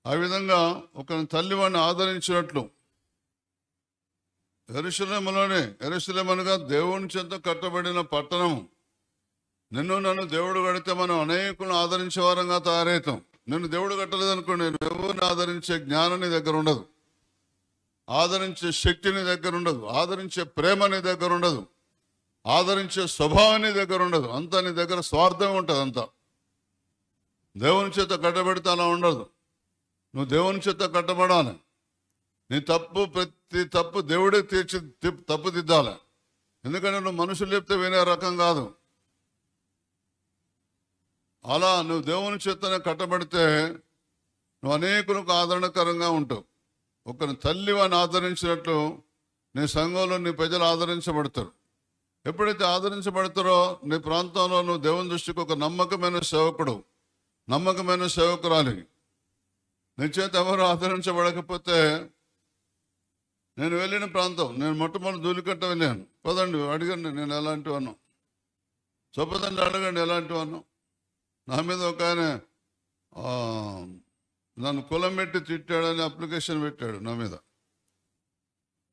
ఆ విధంగా ఒక తల్లి వాడిని ఆదరించినట్లు యెరూషలేము అనగా దేవుని చేత కట్టబడిన పట్టణం. నన్ను దేవుడు కడితే మనం అనేకులను ఆదరించే వారంగా తయారవుతాం. నిన్ను దేవుడు కట్టలేదు అనుకోండి, నేను ఎవరిని ఆదరించే జ్ఞానం నీ దగ్గర ఉండదు, ఆదరించే శక్తి నీ దగ్గర ఉండదు, ఆదరించే ప్రేమ నీ దగ్గర ఉండదు, ఆదరించే స్వభావం నీ దగ్గర ఉండదు. అంతా నీ దగ్గర స్వార్థం ఉంటుంది. అంతా దేవుని చేత కట్టబడితే అలా ఉండదు. నువ్వు దేవుని చేత కట్టబడాలి. నీ ప్రతి తప్పు దేవుడే తప్పుదిద్దాలి. ఎందుకంటే నువ్వు మనుషులు చెప్తే వినే రకం కాదు. అలా నువ్వు దేవుని చేతనే కట్టబడితే నువ్వు అనేకులకు ఆదరణకరంగా ఉంటావు. ఒకరిని తల్లి వాడిని ఆదరించినట్లు నీ సంఘంలో నీ ప్రజలు ఆదరించబడతారు. ఎప్పుడైతే ఆదరించబడతారో నీ ప్రాంతంలో నువ్వు దేవుని దృష్టికి ఒక నమ్మకమైన సేవకుడు, నమ్మకమైన సేవకురాలి. నీ చేత ఎవరు ఆదరించబడకపోతే, నేను వెళ్ళిన ప్రాంతం, నేను మొట్టమొదటి ధూళికట్ట వెళ్ళాను. పదండి అడగండి నేను ఎలాంటి వాను, చెప్పదండి అడగండి ఎలాంటి వాను. నా మీద ఒక ఆయన నన్ను కులం పెట్టి తిట్టాడని అప్లికేషన్ పెట్టాడు నా మీద.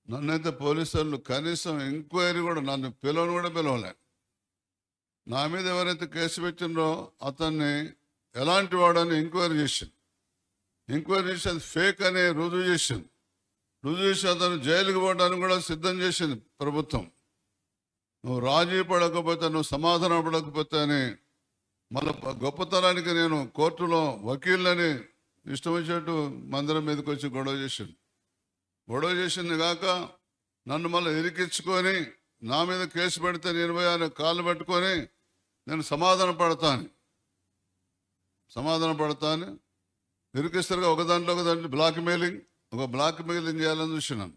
నన్నైతే పోలీసులు కనీసం ఎంక్వైరీ కూడా, నన్ను పిలవలే. నా మీద ఎవరైతే కేసు పెట్టినరో అతన్ని ఎలాంటి వాడని ఎంక్వైరీ చేసి అది ఫేక్ అని రుజువు చేసి అతను జైలుకి పోవడానికి కూడా సిద్ధం చేసింది ప్రభుత్వం. నువ్వు రాజీ పడకపోతే, నువ్వు సమాధానం పడకపోతే అని మళ్ళీ గొప్పతనానికి నేను కోర్టులో వకీళ్ళని ఇష్టం వచ్చినట్టు మందిరం మీదకి వచ్చి గొడవ చేసింది కాక నన్ను మళ్ళీ ఇరికించుకొని నా మీద కేసు పెడితే నేను పోయి ఆయన కాళ్ళు పట్టుకొని నేను సమాధాన పడతాను ఇరికిస్తారుగా. ఒక దాంట్లో బ్లాక్ మెయిలింగ్ చేయాలని చూసినాను.